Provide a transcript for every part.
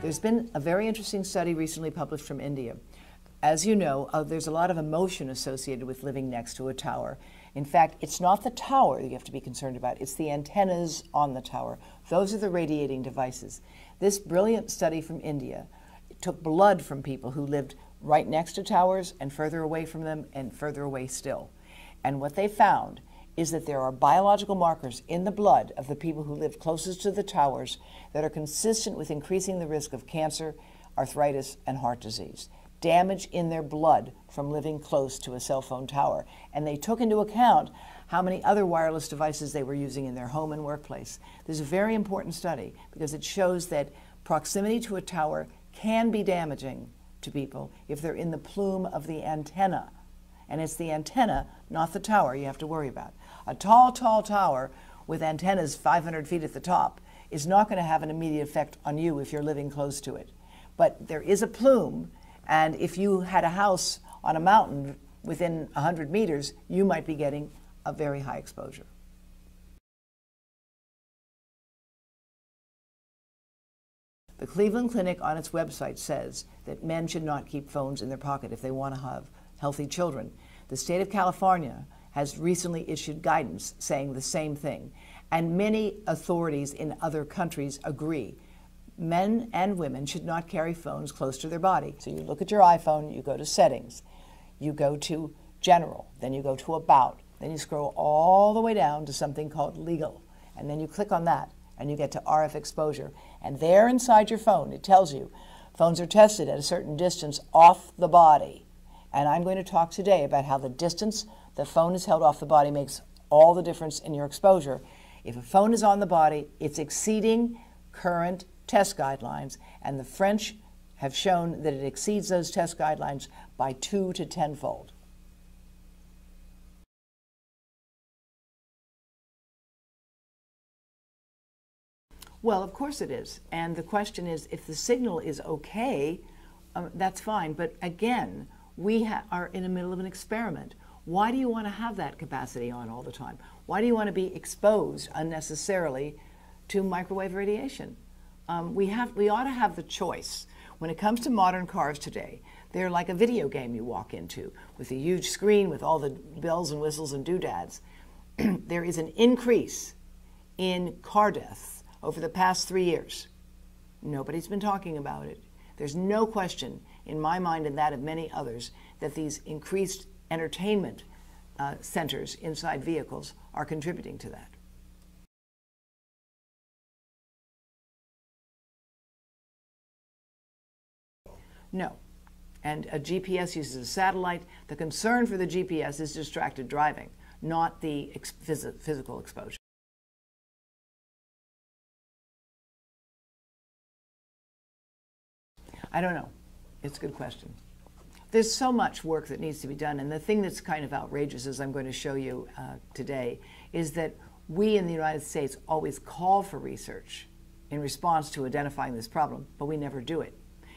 There's been a very interesting study recently published from India. As you know, there's a lot of emotion associated with living next to a tower. In fact, it's not the tower that you have to be concerned about, it's the antennas on the tower. Those are the radiating devices. This brilliant study from India took blood from people who lived right next to towers and further away from them and further away still. And what they found is that there are biological markers in the blood of the people who live closest to the towers that are consistent with increasing the risk of cancer, arthritis, and heart disease. Damage in their blood from living close to a cell phone tower. And they took into account how many other wireless devices they were using in their home and workplace. This is a very important study because it shows that proximity to a tower can be damaging to people if they're in the plume of the antenna. And it's the antenna, not the tower, you have to worry about. A tall, tall tower with antennas 500 feet at the top is not going to have an immediate effect on you if you're living close to it. But there is a plume, and if you had a house on a mountain within 100 meters, you might be getting a very high exposure. The Cleveland Clinic on its website says that men should not keep phones in their pocket if they want to have healthy children. The state of California has recently issued guidance saying the same thing, and many authorities in other countries agree. Men and women should not carry phones close to their body. So you look at your iPhone, you go to Settings, you go to General, then you go to About, then you scroll all the way down to something called Legal, and then you click on that, and you get to RF exposure. And there inside your phone, it tells you phones are tested at a certain distance off the body. And I'm going to talk today about how the distance the phone is held off the body makes all the difference in your exposure. If a phone is on the body, it's exceeding current test guidelines, and the French have shown that it exceeds those test guidelines by 2 to 10-fold. Well, of course it is. And the question is, if the signal is okay, that's fine. But again, we are in the middle of an experiment. Why do you want to have that capacity on all the time? Why do you want to be exposed unnecessarily to microwave radiation? We ought to have the choice. When it comes to modern cars today, they're like a video game you walk into with a huge screen with all the bells and whistles and doodads. There is an increase in car deaths over the past 3 years. Nobody's been talking about it. There's no question in my mind and that of many others that these increased entertainment centers inside vehicles are contributing to that. No. And a GPS uses a satellite. The concern for the GPS is distracted driving, not the physical exposure. I don't know. It's a good question. There's so much work that needs to be done, and the thing that's kind of outrageous, as I'm going to show you today, is that we in the United States always call for research in response to identifying this problem, but we never do it.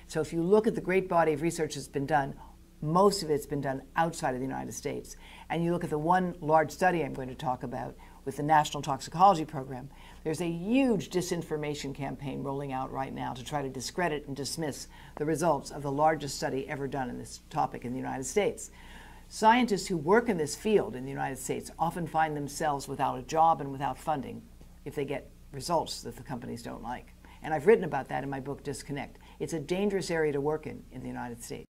So if you look at the great body of research that's been done, most of it's been done outside of the United States. And you look at the one large study I'm going to talk about with the National Toxicology Program, there's a huge disinformation campaign rolling out right now to try to discredit and dismiss the results of the largest study ever done in this topic in the United States. Scientists who work in this field in the United States often find themselves without a job and without funding if they get results that the companies don't like. And I've written about that in my book, Disconnect. It's a dangerous area to work in the United States.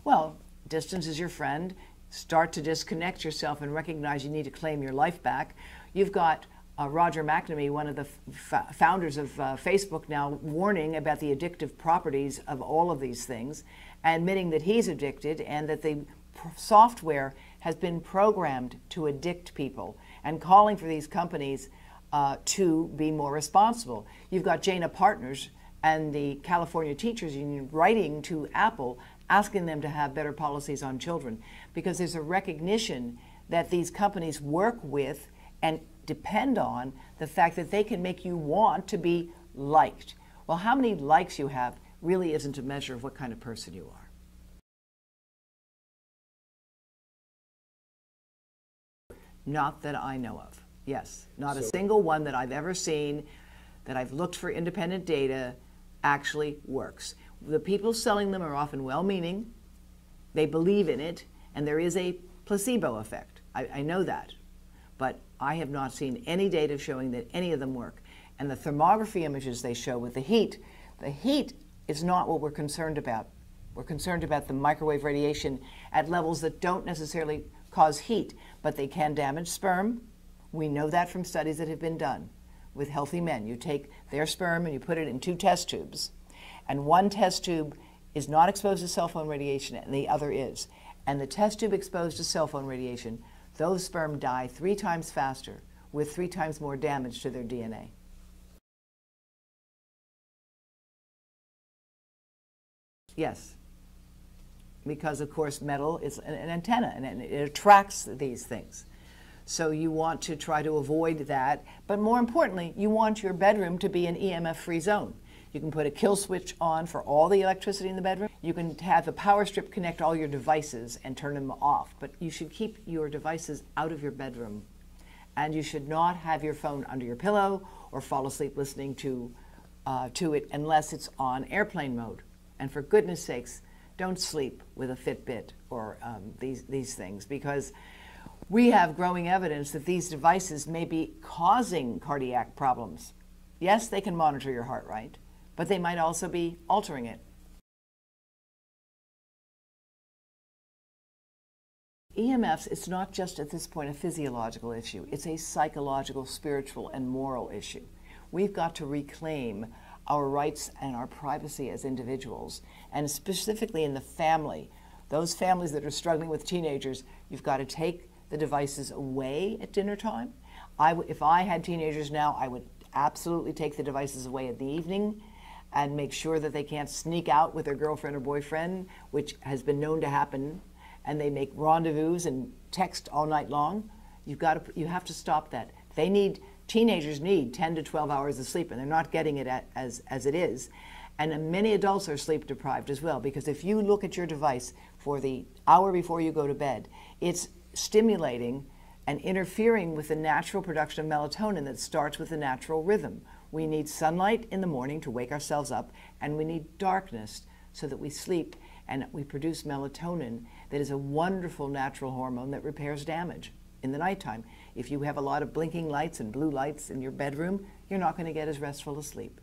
Well, distance is your friend. Start to disconnect yourself and recognize you need to claim your life back. You've got Roger McNamee, one of the founders of Facebook now, warning about the addictive properties of all of these things, admitting that he's addicted and that the software has been programmed to addict people, and calling for these companies to be more responsible. You've got Jana Partners and the California Teachers Union writing to Apple asking them to have better policies on children, because there's a recognition that these companies work with and depend on the fact that they can make you want to be liked. Well, how many likes you have really isn't a measure of what kind of person you are. Not that I know of. Yes, not a single one that I've ever seen that I've looked for independent data actually works. The people selling them are often well-meaning, they believe in it, and there is a placebo effect. I know that, but I have not seen any data showing that any of them work. And the thermography images they show with the heat is not what we're concerned about. We're concerned about the microwave radiation at levels that don't necessarily cause heat, but they can damage sperm. We know that from studies that have been done with healthy men. You take their sperm and you put it in 2 test tubes, and one test tube is not exposed to cell phone radiation and the other is. And the test tube exposed to cell phone radiation, those sperm die 3 times faster with 3 times more damage to their DNA. Yes, because of course metal is an antenna and it attracts these things. So you want to try to avoid that, but more importantly, you want your bedroom to be an EMF-free zone. You can put a kill switch on for all the electricity in the bedroom. You can have a power strip connect all your devices and turn them off, but you should keep your devices out of your bedroom. And you should not have your phone under your pillow or fall asleep listening to it unless it's on airplane mode. And for goodness sakes, don't sleep with a Fitbit or these things, because we have growing evidence that these devices may be causing cardiac problems. Yes, they can monitor your heart rate, but they might also be altering it. EMFs, it's not just at this point a physiological issue, it's a psychological, spiritual, and moral issue. We've got to reclaim our rights and our privacy as individuals, and specifically in the family. Those families that are struggling with teenagers, you've got to take the devices away at dinner time. If I had teenagers now, I would absolutely take the devices away in the evening and make sure that they can't sneak out with their girlfriend or boyfriend, which has been known to happen, and they make rendezvous and text all night long. You have to stop that. Teenagers need 10 to 12 hours of sleep, and they're not getting it as it is. And many adults are sleep deprived as well, because if you look at your device for the hour before you go to bed, it's stimulating and interfering with the natural production of melatonin that starts with the natural rhythm. We need sunlight in the morning to wake ourselves up, and we need darkness so that we sleep and we produce melatonin, that is a wonderful natural hormone that repairs damage in the nighttime. If you have a lot of blinking lights and blue lights in your bedroom, you're not going to get as restful a sleep.